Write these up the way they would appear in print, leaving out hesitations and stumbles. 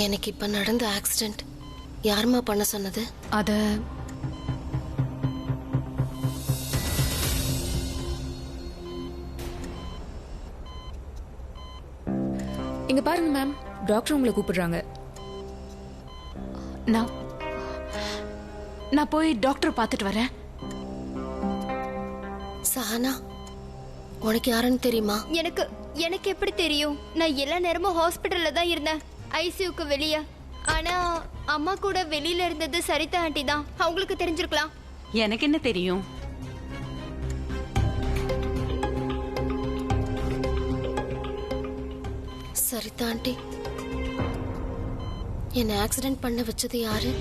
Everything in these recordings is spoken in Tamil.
எனக்கு இப்ப நடந்த ஆக்சிடென்ட் யாருமா பண்ண சொன்னது? அத இங்க பாருங்க மேம், டாக்டர் உங்களை கூப்பிடுறாங்க. நான் போய் டாக்டர் பார்த்துட்டு வரேன். சஹானா, உனக்கு யாருன்னு தெரியுமா? எனக்கு எப்படி தெரியும்? நான் எல்லா நேரமும் ஹாஸ்பிட்டல்ல தான் இருந்தேன், ஐசியூக்கு வெளியே. ஆனா அம்மா கூட வெளியில இருந்தது சரிதா ஆண்டி தான். அவங்களுக்கு தெரிஞ்சிருக்கலாம். எனக்கு என்ன தெரியும்? சரிதா ஆண்டி, என்ன ஆக்சிடென்ட் பண்ண வச்சது யாரு?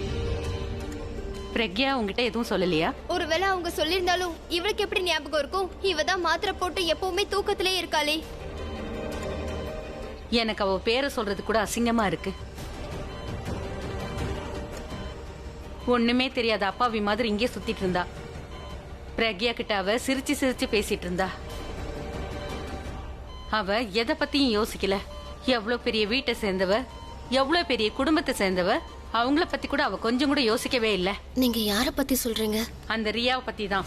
பிரக்யா உங்ககிட்ட எதுவும் சொல்லலையா? ஒருவேளை அவங்க சொல்லியிருந்தாலும் இவளுக்கு எப்படி ஞாபகம் இருக்கும்? இவ தான் மாத்திரை போட்டு எப்பவுமே தூக்கத்திலே இருக்காளே. எனக்கு அவ பேரை சொல்றது கூட அசிங்கமா இருக்கு. ஒண்ணுமே தெரியாத அப்பாவி மாதிரி இங்கே சுத்திட்டு இருந்தா. பிரக்யா கிட்ட அவ சிரிச்சு சிரிச்சு பேசிட்டு இருந்தா. அவ எதை பத்தியும் யோசிக்கல. எவ்வளவு பெரிய வீட்டை சேர்ந்தவ, எவ்வளவு பெரிய குடும்பத்தை சேர்ந்தவ, அவங்கள பத்தி கூட அவ கொஞ்சம் கூட யோசிக்கவே இல்ல. நீங்க யார பத்தி சொல்றீங்க? அந்த ரியாவை பத்தி தான்.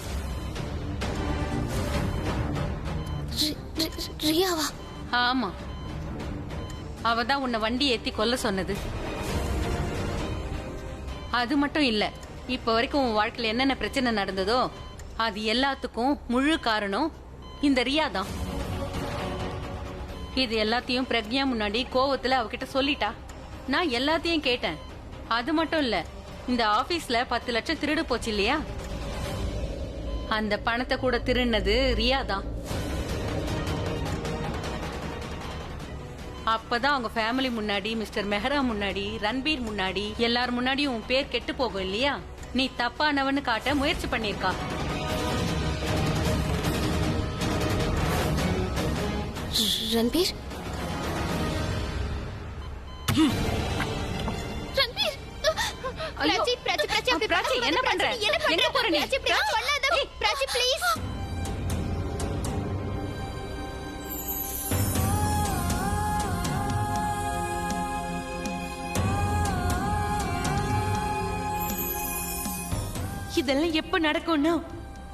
ரியாவா? ஆமா, அவதான் உன்னை வண்டி ஏத்தி கொல்ல சொன்னது. அது மட்டும் இல்ல, இப்ப வரைக்கும் உன் வாழ்க்கையில என்னென்ன பிரச்சனை நடந்ததோ அது எல்லாத்துக்கும் முழு காரணம் இந்த ரியா தான். இது எல்லாத்தையும் பிரக்யா முன்னாடி கோவத்துல அவகிட்ட சொல்லிட்டா. நான் எல்லாத்தையும் கேட்டேன். அது மட்டும் இல்ல, இந்த ஆபீஸ்ல 10 லட்சம் திருடு போச்சு இல்லையா, அந்த பணத்தை கூட திருடினது ரியா தான். அப்பதான் அவங்க ஃபேமிலி முன்னாடி, மிஸ்டர் மெஹரா முன்னாடி, ரன்பீர் முன்னாடி, எல்லார் முன்னாடியும் உன் பேர் கெட்டு போகும் இல்லையா. நீ தப்பானவன்னு காட்ட முயற்சி பண்ணிருக்கா. ரன்பீர்? என்ன பண்ற? எங்க போற நீ? ப்ளீஸ். இதெல்லாம் எப்ப நடக்கும்னா,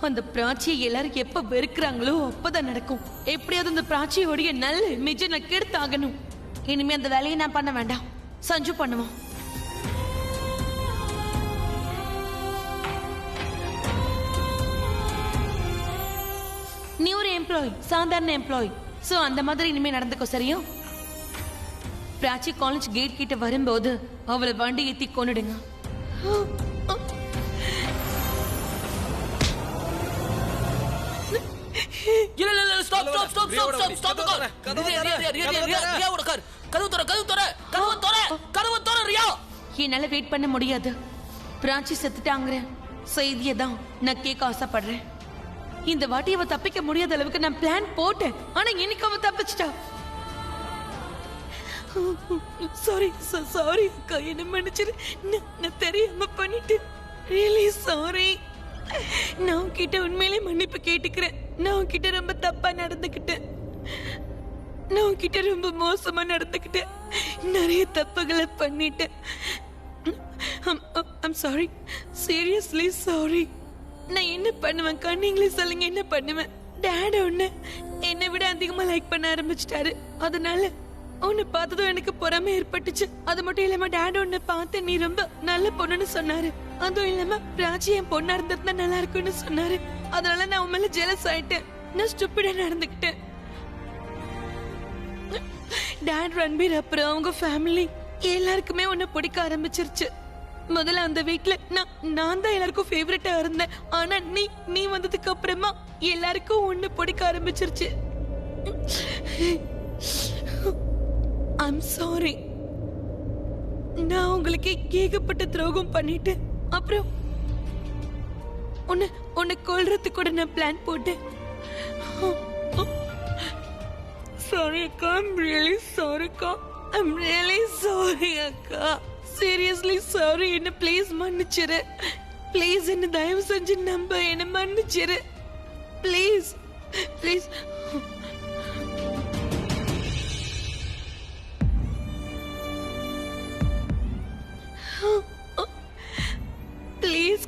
அந்த பிராச்சியை எல்லாரும் எப்ப வெறுக்கிறாங்களோ அப்பதான் நடக்கும். எப்படியாவது அந்த பிராச்சியோடைய நல்ல இமேஜை நான் கெடுத்தாகணும். இனிமே அந்த வேலையை நான் பண்ண வேண்டாம், சஞ்சு பண்ணுவான். நீ ஒரு எம்ப்ளாய், சாதாரண எம்ப்ளாய். சோ அந்த மாதிரி இனிமே நடந்துக்கோ, சரியா? பிராச்சி காலேஜ் கேட் கிட்ட வரும்போது அவளை வண்டி ஏத்தி கொன்னுடுங்க. என்னால வெயிட் பண்ண முடியாது. பிராச்சி செத்துட்டாங்கிற செய்தியை தான் நான் கேட்க ஆசைப்படுறேன். இந்த வாட்டி அவ தப்பிக்க முடியாத அளவுக்கு நான் பிளான் போட்டேன். ஆனா இன்னைக்கு அவ தப்பிச்சிட்டா. சாரி சாரி அக்கா, என்ன மன்னிச்சிரு. நான் தெரியாம பண்ணிட்டேன். Really sorry. நான் உன்கிட்ட உண்மையிலே மன்னிப்பு கேட்டுக்கிறேன். நான் உன்கிட்ட ரொம்ப தப்பா நடந்துக்கிட்டேன். நான் உன்கிட்ட ரொம்ப மோசமா நடந்துக்கிட்டேன். நிறைய தப்புகளை பண்ணிட்டேன். I'm sorry. Seriously sorry. நான் என்ன பண்ணுவேன்? நீங்களே சொல்லுங்க, என்ன பண்ணுவேன்? டேட் ஒண்ணு என்னை விட அதிகமா லைக் பண்ண ஆரம்பிச்சிட்டாரு. அதனால உன்னை பார்த்ததும் எனக்கு பொறாமை ஏற்பட்டுச்சு. அது மட்டும் இல்லாம டேட் ஒண்ணு பார்த்து நீ ரொம்ப நல்ல பொண்ணுன்னு சொன்னாரு. அதுவும் இல்லாம பிராச்சி என் பொண்ணா இருந்திருந்தா நல்லா இருக்கும்னு சொன்னாரு. அதனால நான் உன் மேல ஜெலஸ் ஆயிட்டேன். நான் ஸ்டூபிடா நடந்துக்கிட்டேன். டேட், ரன்பீர், அப்புறம் அவங்க ஃபேமிலி எல்லாருக்குமே உன்னை பிடிக்க ஆரம்பிச்சிருச்சு. முதல்ல அந்த வீட்ல நான் தான் எல்லாருக்கும் ஃபேவரட்டா இருந்தேன். ஆனா நீ வந்ததுக்கு அப்புறமா எல்லாருக்கும் உன்னை பிடிக்க ஆரம்பிச்சிருச்சு. I'm sorry. நான் உங்களுக்கு ஏகப்பட்ட துரோகம் பண்ணிட்டேன். அப்புறம் உன்னை கொல்றதுக்கு கூட நான் பிளான் போட்டேன். Sorry அக்கா, I'm really sorry அக்கா. I'm really sorry அக்கா. Seriously sorry. என்ன ப்ளீஸ் மன்னிச்சிரு. ப்ளீஸ் என்ன தயவு செஞ்சு நம்ப, என்ன மன்னிச்சிரு. Please please.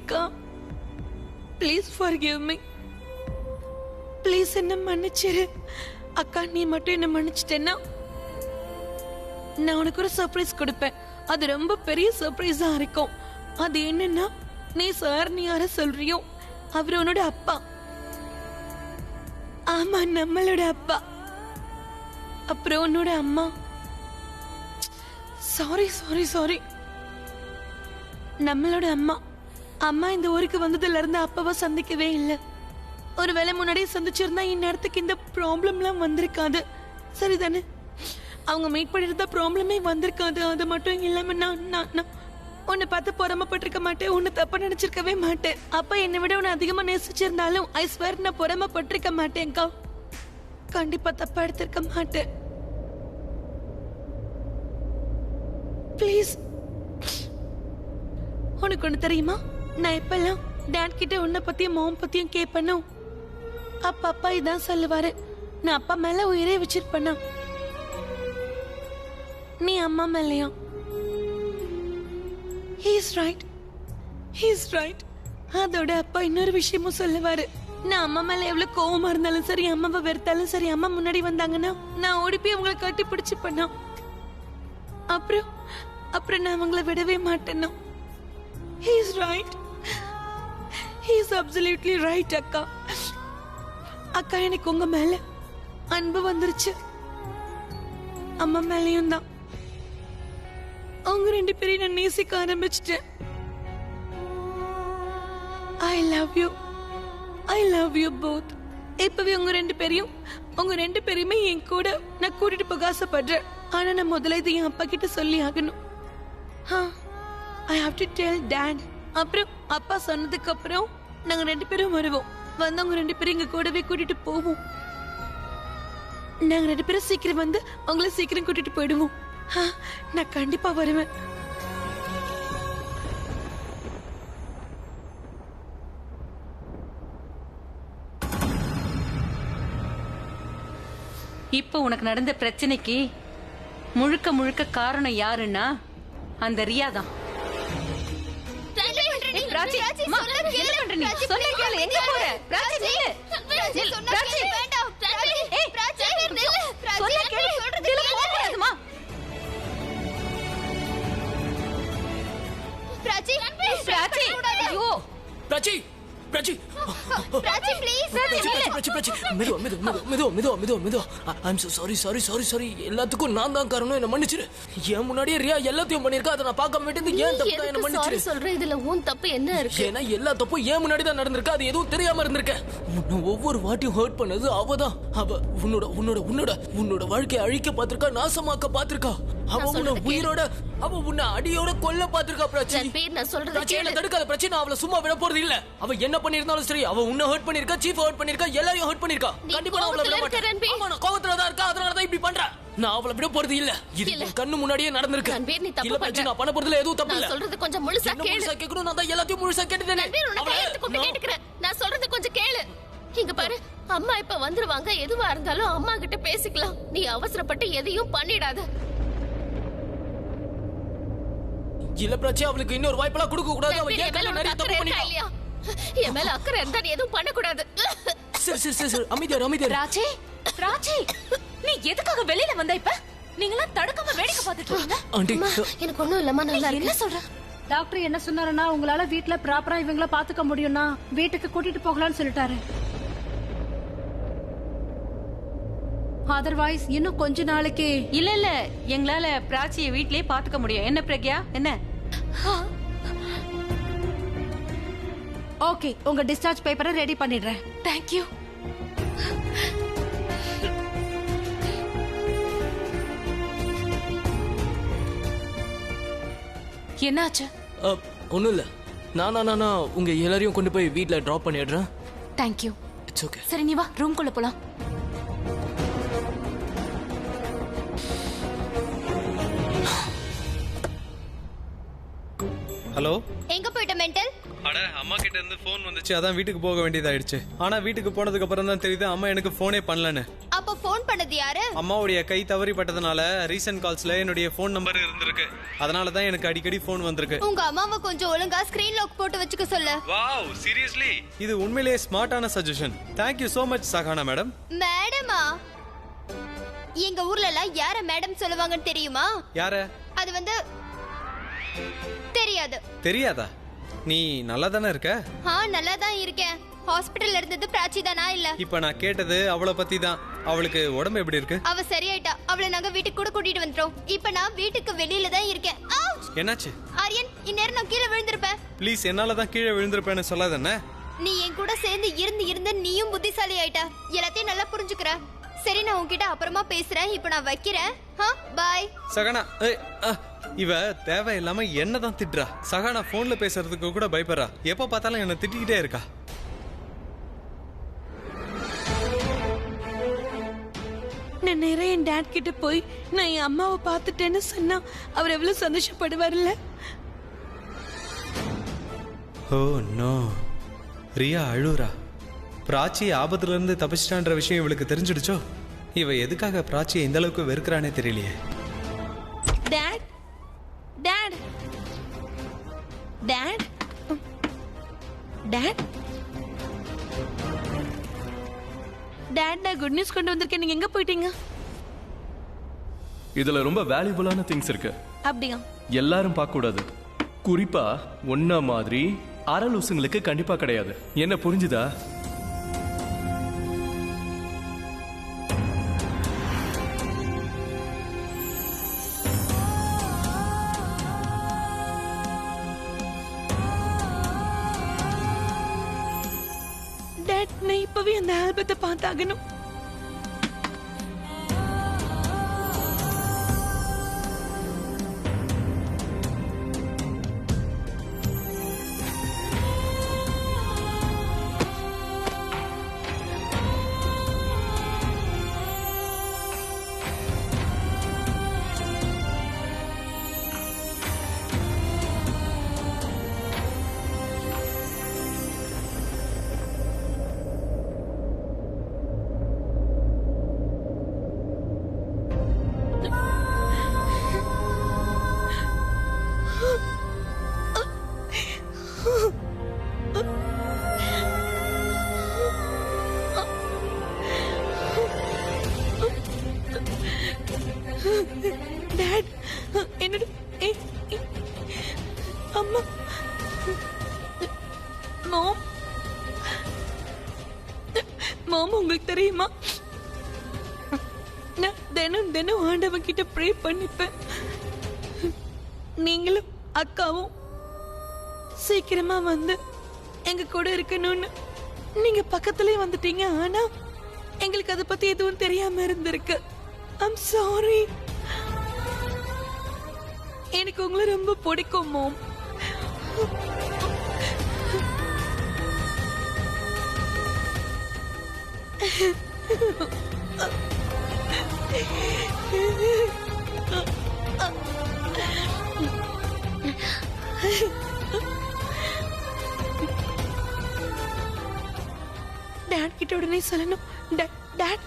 அக்கா ப்ளீஸ் forgive me. ப்ளீஸ் என்ன மன்னிச்சிரு அக்கா. நீ மட்டும் என்ன மன்னிச்சிட்டேன்னா நான் உனக்கு ஒரு சர்ப்ரைஸ் கொடுப்பேன். அது ரொம்ப பெரிய சர்ப்ரைஸா இருக்கும். அது என்னன்னா, நீ சார் நீ யார சொல்றியோ அவர் உன்னோட அப்பா. ஆமா, நம்மளோட அப்பா. அப்புறம் உன்னோட அம்மா. சாரி சாரி சாரி, நம்மளோட அம்மா. அம்மா இந்த ஊருக்கு வந்ததுல இருந்து அப்பாவை சந்திக்கவே இல்லை. ஒருவேளை முன்னாடியே சந்திச்சிருந்தா இந்நேரத்துக்கு இந்த ப்ராப்ளம்லாம் வந்திருக்காது. சரிதானே? அவங்க மீட் பண்ணிருந்தா ப்ராப்ளமே வந்திருக்காது. அது மட்டும் இல்லாம நான் உன்னை பார்த்து பொறாமப்பட்டிருக்க மாட்டேன், உன்னை தப்பா நினைச்சிருக்கவே மாட்டேன். அப்பா என்னை விட உன்னை அதிகமா நேசிச்சிருந்தாலும் ஐ ஸ்வேர் நான் பொறாமப்பட்டிருக்க மாட்டேன்க்கா. கண்டிப்பா தப்பா எடுத்திருக்க மாட்டேன். ப்ளீஸ். உனக்கு ஒண்ணு தெரியுமா, நான் எப்பெல்லாம் டேட் கிட்ட உன்னை பத்தியும் மாம் பத்தியும் கேட்பேனோ அப்பா இதான் சொல்லுவாரு, நான் அப்பா மேல உயிரே வச்சிருப்பேனா, நீ அம்மா மேலயா. He's right. He's right. அதோட அப்பா இன்னொரு விஷயமும் சொல்லுவாரு, நான் அம்மா மேல எவ்வளவு கோவமா இருந்தாலும் சரி, அம்மாவை வெறுத்தாலும் சரி, அம்மா முன்னாடி வந்தாங்கன்னா நான் ஓடி போய் அவங்களை கட்டி பிடிச்சு பண்ணா. அப்புறம் நான் அவங்கள விடவே மாட்டேன்னா. He's right. He's absolutely right அக்கா. அக்கா, எனக்கு உங்க மேல அன்பு வந்துருச்சு. அம்மா மேலயும் தான். அவங்க ரெண்டு பேரையும் நான் நேசிக்க ஆரம்பிச்சிட்டேன். I love you both. இப்பவே உங்க ரெண்டு பேரையுமே என் கூட நான் கூட்டிட்டு போக ஆசைப்படுறேன். ஆனா நான் முதல்ல இதை என் அப்பா கிட்ட சொல்லி ஆகணும். I have to tell dad. அப்புறம் அப்பா சொன்னதுக்கு அப்புறம் நாங்க ரெண்டு பேரும் வருவோம். வந்தவங்க ரெண்டு பேரும் எங்க கூடவே கூட்டிட்டு போவோம். நாங்க ரெண்டு பேரும் சீக்கிரம் வந்து உங்களை சீக்கிரம் கூட்டிட்டு போயிடுவோம். நான் கண்டிப்பா வருவேன். இப்ப உனக்கு நடந்த பிரச்சனைக்கு முழுக்க காரணம் யாருன்னா அந்த ரியா தான். பிராச்சி, அம்மா, என்ன பண்ற நீ? சொல்ல கேளு, எங்க போற? பிராச்சி, நில்லு. பிராச்சி, வேண்டாம். ஏய், பிராச்சி, நில்லு. சொல்ல கேளு, சொல்றது போக கூடாதுமா. பிராச்சி, பிராச்சி, ஐயோ. பிராச்சி, பிராச்சி, பிராச்சி, ப்ளீஸ். பிராச்சி, மெதுவா. I'm so sorry. எல்லாத்துக்கும் நான் தான் காரணம், என்ன மன்னிச்சிரு. ஏன் முன்னாடியே ரியா எல்லாத்தையும் பண்ணிருக்கா, அதை நான் பார்க்காம விட்டது ஏன் தப்பு தான், என்ன மன்னிச்சிரு. சொல்ற இதுல உன் தப்பு என்ன இருக்கு? ஏன்னா எல்லா தப்பும் ஏன் முன்னாடி தான் நடந்திருக்கா, அது எதுவும் தெரியாம இருந்திருக்க. உன்னை ஒவ்வொரு வாட்டியும் ஹர்ட் பண்ணது அவதான். அவ உன்னோட வாழ்க்கையை அழிக்க பாத்திருக்கா, நாசமாக்க பாத்திருக்கா. அவ உன்னை உயிரோட, அவ உன்னை அடியோட கொல்ல பாத்திருக்கா. பிராச்சி, நான் சொல்றது பிராச்சி, என்ன தடுக்காத பிராச்சி. நான் அவளை சும்மா விட போறது இல்ல. அவ என்ன பண்ணிருந்தாலும் சரி, அவ உன்னை ஹர்ட் பண்ணிருக்கா, சீஃப் ஹர்ட் பண்ணிருக்கா, எல்லாரையும் ஹர்ட் பண்ணிருக்கா. கண்டிப்பா நான் அவளை விட மாட்டேன். ஆமா, நான் கோவத்துல தான் இருக்கா, அதனால தான் இப்படி பண்றேன். நான் அவளை விட போறது இல்ல. இது என் கண்ணு முன்னாடியே நடந்திருக்கு. இல்ல பிராச்சி, நான் பண்ண போறதுல எதுவும் தப்பு இல்ல. நான் சொல்றது கொஞ்சம் முழுசா கேளு. முழுசா கேட்கணும், நான் தான் எல்லாத்தையும் முழுசா கேட்டுட்டேனே. நான் சொல்றது கொஞ்சம் கேளு. இங்க பாரு, அம்மா இப்ப வந்துருவாங்க. எதுவா இருந்தாலும் அம்மா கிட்ட பேசிக்கலாம். நீ அவசரப்பட்டு எதையும் பண்ணிடாத. இல்ல பிராச்சி, அவளுக்கு இன்னொரு வாய்ப்பெல்லாம் கொடுக்க கூடாது. அவ ஏற்கனவே நிறைய தப்பு பண்ணிட்டா. என் மேல அக்கறை இருந்தா நீ எதுவும் பண்ண கூடாது. சரி, அமைதியா. பிராச்சி, நீ எதுக்காக வெளியில வந்த? இப்ப நீங்களாம் தடுக்காம வேடிக்கை பார்த்துட்டு இருக்கீங்க. ஆண்டி, எனக்கு ஒண்ணும் இல்லம்மா, நல்லா இருக்கு. என்ன சொல்ற? டாக்டர் என்ன சொன்னாருன்னா, உங்களால வீட்ல ப்ராப்பரா இவங்கள பாத்துக்க முடியும்னா வீட்டுக்கு கூட்டிட்டு போகலாம்னு சொல்லிட்டாரு. அதர்வைஸ் இன்னும் கொஞ்ச நாளைக்கு இல்ல எங்களால பிராச்சியை வீட்லயே பாத்துக்க முடியும். என்ன பிரக்யா, என்ன? ஓகே, உங்க டிஸ்சார்ஜ் பேப்பரை ரெடி பண்ணிடுறேன். தேங்க்யூ. என்னாச்சு? ஒண்ணும் இல்ல. நானா உங்க எல்லாரையும் கொண்டு போய் வீட்ல டிராப் பண்ணிடுறேன். தேங்க்யூ. It's okay. சரி, நீ வா, ரூம்குள்ள போலாம். ஹலோ, எங்க போயிட்ட மெண்டல்? அட, அம்மா கிட்ட இருந்து போன் வந்துச்சு, அதான் வீட்டுக்கு போக வேண்டியதாயிடுச்சு. ஆனா வீட்டுக்கு போனதுக்கு அப்புறம் தான் தெரியுது அம்மா எனக்கு போனே பண்ணலன்னு. அப்ப ஃபோன் பண்ணது யாரு? அம்மாவுடைய கை தவறிப்பட்டதுனால ரீசன்ட் கால்ஸ்ல என்னுடைய ஃபோன் நம்பர் இருந்திருக்கு. அதனால தான் எனக்கு அடிக்கடி ஃபோன் வந்திருக்கு. உங்க அம்மாவை கொஞ்சம் ஒழுங்கா ஸ்கிரீன் லாக் போட்டு வச்சுக்க சொல்லு. வாவ், சீரியஸ்லி இது உண்மையிலேயே ஸ்மார்ட்டான suggestion. Thank you so much Sahana madam. மேடமா? எங்க ஊர்ல எல்லாம் யார மேடம் சொல்லுவாங்கன்னு தெரியுமா? யார? அது வந்து தெரியாது. தெரியாதா? நீ நல்லா தானே இருக்க? நல்லா தான் இருக்கேன். ஹாஸ்பிடல்ல இருந்தது பிராச்சி தானா இல்ல? இப்ப நான் கேட்டது அவளை பத்தி தான். அவளுக்கு உடம்பு எப்படி இருக்கு? அவ சரியாயிட்டா. அவளை நாங்க வீட்டுக்கு கூட கூட்டிட்டு வந்துட்டோம். இப்ப நான் வீட்டுக்கு வெளியில தான் இருக்கேன். என்னாச்சு? ஆரியன், இந்நேரம் நான் கீழே விழுந்திருப்பேன். ப்ளீஸ், என்னால தான் கீழே விழுந்திருப்பேன்னு சொல்லாதண்ணே. நீ என் கூட சேர்ந்து இருந்து நீயும் புத்திசாலி ஆயிட்டா. எல்லாத்தையும் நல்லா புரிஞ்சுக்கிற. சரி, நான் உன்கிட்ட அப்புறமா பேசுறேன். இப்ப நான் வைக்கிறேன். பாய். சகானா, இவ தேவையில்லாம என்னதான் திட்டுறா. சகானா போன்ல பேசுறதுக்கு கூட பயப்படுறா. எப்ப பார்த்தாலும் என்ன திட்டிக்கிட்டே இருக்கா. நான் நிறைய என் டாட் கிட்ட போய் நான் என் அம்மாவை பார்த்துட்டேன்னு சொன்னா அவர் எவ்வளவு சந்தோஷப்படுவார்ல. Oh no, Riya அழுறா. பிராச்சி ஆபத்துல இருந்து தப்பிச்சிட்டான்ற விஷயம் இவளுக்கு தெரிஞ்சிடுச்சோ? இவ எதுக்காக பிராச்சியை இந்த அளவுக்கு வெறுக்கிறானே தெரியலையே. Dot dot dot dot dot, நான் குட் நியூஸ் கொண்டு வந்திருக்கேன். நீங்க எங்க போயிட்டீங்க? இதுல ரொம்ப வேல்யூபிளான திங்ஸ் இருக்கு. அப்படியா? எல்லாரும் பார்க்க கூடாது. குறிப்பா ஒன்ன மாதிரி அரலூசுங்களுக்கு கண்டிப்பா கிடையாது. என்ன புரிஞ்சுதா? டாட், நான் இப்பவே அந்த ஆல்பத்தை பார்த்தாகணும். டாட், என்னோட அம்மா மாமா உங்களுக்கு தெரியுமா, நான் தினம் தினம் ஆண்டவன் கிட்ட ப்ரே பண்ணிப்பேன். நீங்களும் அக்காவும் சீக்கிரமா வந்து எங்க கூட இருக்கணும்னு. நீங்க பக்கத்துலயே வந்துட்டீங்க. ஆனா எங்களுக்கு அதை பத்தி எதுவும் தெரியாம இருந்திருக்கு. I'm sorry. எனக்கு உங்களை ரொம்ப பிடிக்கும் மாம். டாட் கிட்ட உடனே சொல்லணும். டாட்,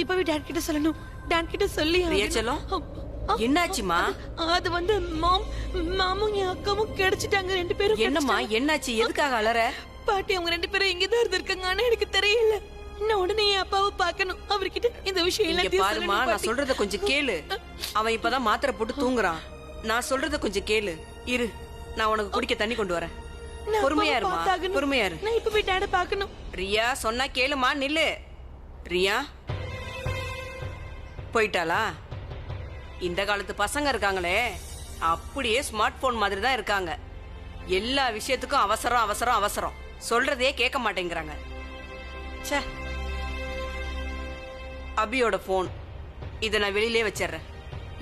இப்பவே டாட் கிட்ட சொல்லணும். டாட் கிட்ட சொல்லி என்னாச்சுமா? அது வந்து மாமும் என் அக்காவும் கிடைச்சிட்டாங்க. 2 பேரும். என்னம்மா என்னாச்சு? எதுக்காக அலற? பாட்டி அவங்க 2 பேரும் இங்கதான் இருந்திருக்காங்க. ஆனா எனக்கு தெரியல. நான் உடனே என் அப்பாவை பார்க்கணும். அவர்கிட்ட இந்த விஷயம் எல்லாம் பாருமா, நான் சொல்றத கொஞ்சம் கேளு. அவன் இப்பதான் மாத்திரை போட்டு தூங்குறான். நான் சொல்றத கொஞ்சம் கேளு. இரு, நான் உனக்கு குடிக்க தண்ணி கொண்டு வரேன். பொறுமையா இருமா, பொறுமையா இரு. நான் இப்ப போய் டாட பார்க்கணும். ரியா சொன்னா கேளுமா. நில்லு. ரியா போயிட்டாளா? இந்த காலத்து பசங்க இருக்காங்களே, அப்படியே ஸ்மார்ட் போன் மாதிரி தான் இருக்காங்க. எல்லா விஷயத்துக்கும் அவசரம் அவசரம் அவசரம். சொல்றதே கேட்க மாட்டேங்கிறாங்க. ச்சே. அபியோட போன் இத நான் வெளியிலே வச்சிடுறேன்.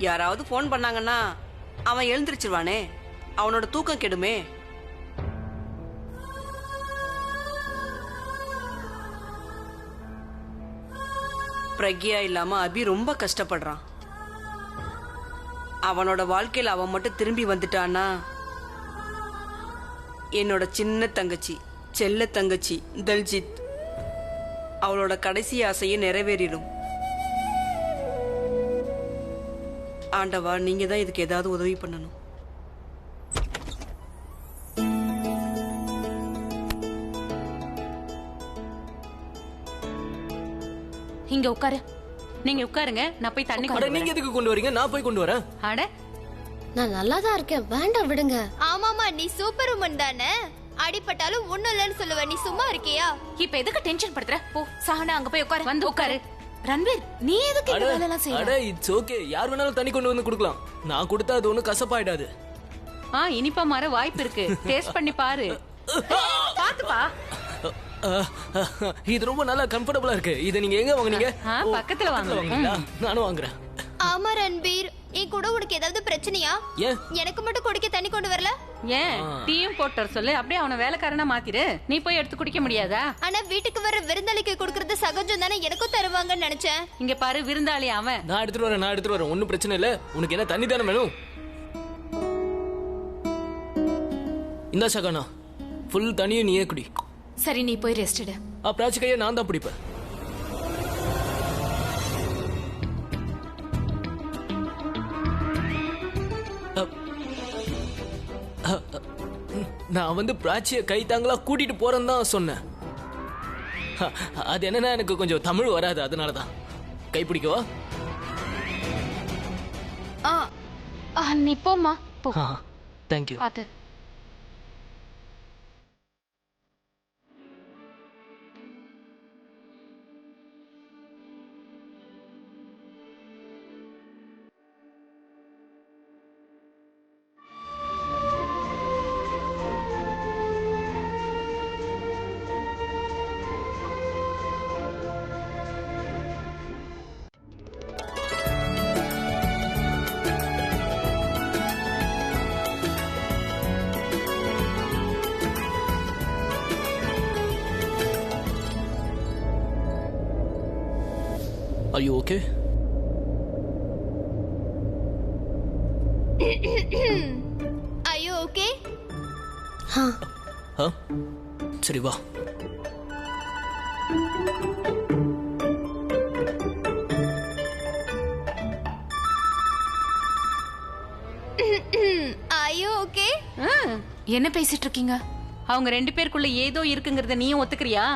யாராவது போன் பண்ணாங்கன்னா அவன் எழுந்திருச்சிருவானே, அவனோட தூக்கம் கெடுமே. பிரக்யா இல்லாம அபி ரொம்ப கஷ்டப்படுறான். அவனோட வாழ்க்கையில அவன் மட்டும் திரும்பி வந்துட்டானா என்னோட சின்ன தங்கச்சி செல்ல தங்கச்சி தல்ஜித் அவளோட கடைசி ஆசையை நிறைவேறிடும். ஆண்டவா, நீங்க தான் இதுக்கு ஏதாவது உதவி பண்ணணும். இங்க உட்காரு. நீங்க உட்காருங்க, நான் போய் தண்ணி அட, கொண்டு நீங்க வரேன். எதுக்கு கொண்டு வரீங்க? நான் போய் கொண்டு வரேன். அட, நான் நல்லா தான் இருக்கேன், வேண்டாம் விடுங்க. ஆமாமா, நீ சூப்பர் உமன் தானே. அடிபட்டாலும் ஒண்ணும் இல்லைன்னு சொல்லுவ. நீ சும்மா இருக்கியா? இப்ப எதுக்கு டென்ஷன் படுத்துற? போ சஹனா, அங்க போய் உட்காரு. வந்து உட்காரு. ரன்வீர், நீ எதுக்கு இந்த வேலை எல்லாம் அட, செய்யற? It's okay. யார் வேணாலும் தண்ணி கொண்டு வந்து கொடுக்கலாம். நான் கொடுத்தா அது ஒன்றும் கசப்பாயிடாது. இனிப்பா மாற வாய்ப்பு இருக்கு. டேஸ்ட் பண்ணி பாரு. பாத்துப்பா. இது ரொம்ப நல்லா கம்ஃபர்டபுளா இருக்கு. இதை நீங்க எங்க வாங்குனீங்க? பக்கத்துல வாங்குறீங்களா? நானும் வாங்குறேன். ஆமா ரன்பீர், என் கூட உனக்கு ஏதாவது பிரச்சனையா? ஏன் எனக்கு மட்டும் குடிக்க தண்ணி கொண்டு வரல? ஏன் டீயும் போட்டு வர சொல்லு. அப்படியே அவனை வேலைக்காரனா மாத்திரு. நீ போய் எடுத்து குடிக்க முடியாதா? ஆனா வீட்டுக்கு வர விருந்தாளிக்கு கொடுக்கறது சகஜம் தானே, எனக்கும் தருவாங்கன்னு நினைச்சேன். இங்க பாரு, விருந்தாளி அவன். நான் எடுத்துட்டு வரேன். ஒன்னும் பிரச்சனை இல்ல. உனக்கு என்ன தண்ணி தானே வேணும்? இந்த சகனா, ஃபுல் தண்ணியும் நீயே குடி. சரி, நீ போய் ரெஸ்ட் எடு. பிராச்சி கையை நான் தான் பிடிப்பேன். நான் வந்து பிராச்சிய கை தாங்களா கூட்டிட்டு போறேன்னு தான் சொன்னேன். அது என்னன்னா, எனக்கு கொஞ்சம் தமிழ் வராது, அதனாலதான். கை பிடிக்கவா? நீ போம்மா, போ. தேங்க்யூ. பாத்து. Are you okay? Are you okay? சரி வா. Are you okay? என்ன பேசிட்டு இருக்கீங்க? அவங்க ரெண்டு பேருக்குள்ள ஏதோ இருக்குங்கறத நீயும் ஒத்துக்கறியா?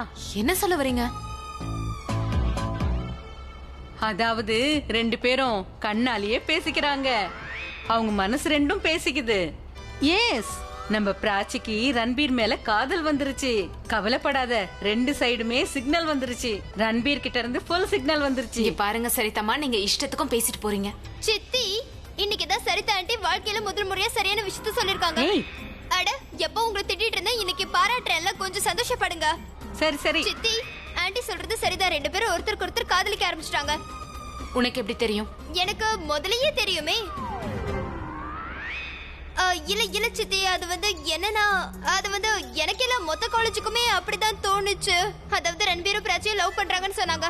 என்ன சொல்ல வரீங்க? அதாவது ரெண்டு பேரும் கண்ணாலேயே பேசிக்கிறாங்க. அவங்க மனசு ரெண்டும் பேசிக்குது. எஸ், நம்ம பிராச்சிக்கு ரன்பீர் மேல காதல் வந்துருச்சு. கவலைப்படாத, ரெண்டு சைடுமே சிக்னல் வந்துருச்சு. ரன்பீர் கிட்ட இருந்து ஃபுல் சிக்னல் வந்துருச்சு. இங்க பாருங்க சரிதம்மா, நீங்க இஷ்டத்துக்கும் பேசிட்டு போறீங்க. சித்தி, இன்னைக்கு தான் சரிதா ஆண்டி வாழ்க்கையில முதல் முறையா சரியான விஷயத்த சொல்லிருக்காங்க. அட, எப்போ உங்களை திட்டிட்டு இருந்தேன், இன்னைக்கு பாராட்டுறேன்ல, கொஞ்சம் சந்தோஷப்படுங்க. சரி சரி சித்தி, ஆண்டி சொல்றது சரிதான். ரெண்டு பேரும் ஒருத்தருக்கு ஒருத்தர் காதலிக்க ஆரம்பிச்சிட்டாங்க. உனக்கு எப்படி தெரியும்? எனக்கு முதல்லயே தெரியுமே. இல்ல சித்தி, அது வந்து என்னன்னா, அது வந்து எனக்கு எல்லாம் மொத்த காலேஜுக்குமே அப்படிதான் தோணுச்சு. அதாவது ரன்பீரும் பிராச்சியும் லவ் பண்றாங்கன்னு சொன்னாங்க.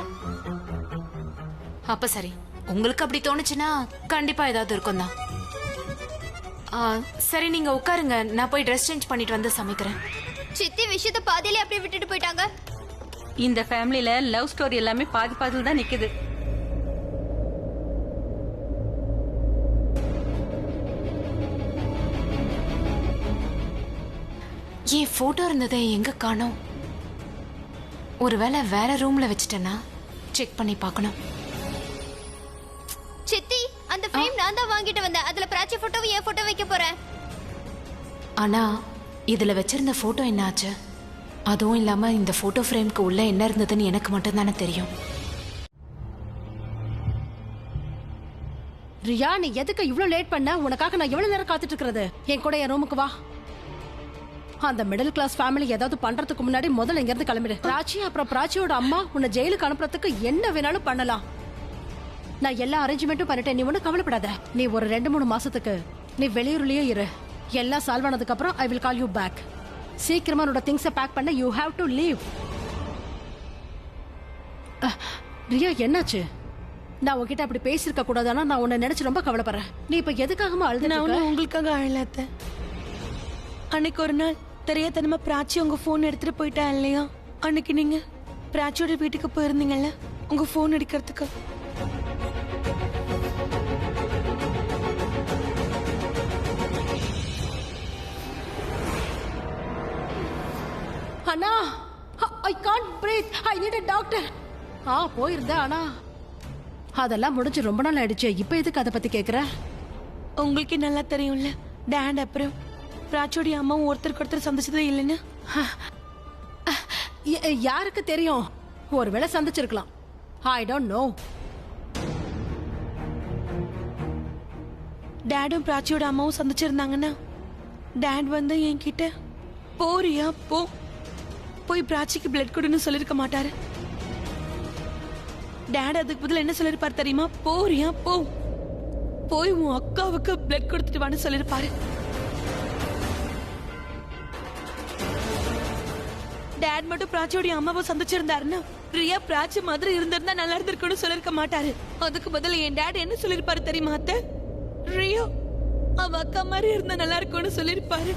அப்ப சரி, உங்களுக்கு அப்படி தோணுச்சுன்னா கண்டிப்பா ஏதாவது இருக்கும் தான். சரி, நீங்க உட்காருங்க, நான் போய் ட்ரெஸ் சேஞ்ச் பண்ணிட்டு வந்து சமைக்கிறேன். சித்தி விஷயத்த பாதியிலே அப்படியே விட்டுட்டு போயிட்டாங்க. இந்த ஃபேமிலில லவ் ஸ்டோரி எல்லாமே பாதி பாதியில் தான் நிக்குது. ஏன் போட்டோ இருந்ததை எங்க காணோம்? ஒருவேளை வேற ரூம்ல வச்சுட்டேன்னா செக் பண்ணி பார்க்கணும். சித்தி, அந்த ஃப்ரேம் நான் தான் வாங்கிட்டு வந்தேன். அதுல பிராச்சி போட்டோவும் என் போட்டோ வைக்க போறேன். ஆனா இதுல வச்சிருந்த போட்டோ என்ன ஆச்சு? அதுவும் இல்லாம இந்த போட்டோ ஃப்ரேம்க்கு உள்ள என்ன இருந்ததுன்னு எனக்கு மட்டும் தானே தெரியும். ரியா, நீ எதுக்கு இவ்ளோ லேட் பண்ண? உனக்காக நான் எவ்வளவு நேரம் காத்துட்டு இருக்கிறது? என் கூட என் ரூமுக்கு வா. அந்த மிடில் கிளாஸ் ஃபேமிலி ஏதாவது பண்றதுக்கு முன்னாடி முதல்ல இங்க இருந்து கிளம்பிடு. பிராச்சி, அப்புறம் பிராச்சியோட அம்மா உன்னை ஜெயிலுக்கு அனுப்புறதுக்கு என்ன வேணாலும் பண்ணலாம். நான் எல்லா அரேஞ்ச்மெண்ட்டும் பண்ணிட்டேன், நீ ஒன்னும் கவலைப்படாத. நீ ஒரு 2-3 மாசத்துக்கு நீ வெளியூர்லயே இரு. எல்லாம் சால்வ் ஆனதுக்கு அப்புறம் I will call you back. சீக்கிரமா உன்னோட திங்ஸை பேக் பண்ண. You have to leave. Riya, என்னாச்சு? நான் உன்கிட்ட அப்படி பேசியிருக்க கூடாதானா நான் உன்னை நினைச்சு ரொம்ப கவலைப்படுறேன். நீ இப்ப எதுக்காகமா நான் அழுது ஒன்னும் உங்களுக்காக அழலாத்த. அன்னைக்கு ஒரு நாள் தெரியாதனமா பிராச்சி உங்க போன் எடுத்துட்டு போயிட்டா இல்லையா? அன்னைக்கு நீங்க பிராச்சியோட வீட்டுக்கு போயிருந்தீங்கல்ல உங்க போன் எடுக்கிறதுக்கு. அண்ணா I can't breathe, I need a doctor. போயிருந்தா ஆனா அதெல்லாம் முடிஞ்சு ரொம்ப நாள் ஆயிடுச்சு. இப்ப எதுக்கு அதை பத்தி கேக்குற? உங்களுக்கு நல்லா தெரியும்ல டேட் அப்புறம் பிராச்சியோடைய அம்மாவும் ஒருத்தருக்கு சந்திச்சதே இல்லைன்னு. யாருக்கு தெரியும், ஒருவேளை சந்திச்சிருக்கலாம். I don't know. டேடும் பிராச்சியோட அம்மாவும் சந்திச்சிருந்தாங்கன்னா டேட் வந்து என்கிட்ட போறியா போ, போய் பிராச்சிக்கு பிளட் கொடுன்னு சொல்லிருக்க மாட்டாரு. டேட் அதுக்கு பதில் என்ன சொல்லிருப்பாரு தெரியுமா? போறியா போ, போய் உன் அக்காவுக்கு பிளட் கொடுத்துட்டு வான்னு சொல்லிருப்பாரு. டேட் மட்டும் பிராச்சியோடைய அம்மாவை சந்திச்சிருந்தாருன்னா பிரியா பிராச்சி மாதிரி இருந்திருந்தா நல்லா இருந்திருக்குன்னு சொல்லிருக்க மாட்டாரு. அதுக்கு பதில் என் டேட் என்ன சொல்லிருப்பாரு தெரியுமா? அத்தை, ரியோ அவ அக்கா மாதிரி இருந்தா நல்லா இருக்கும்னு சொல்லிருப்பாரு.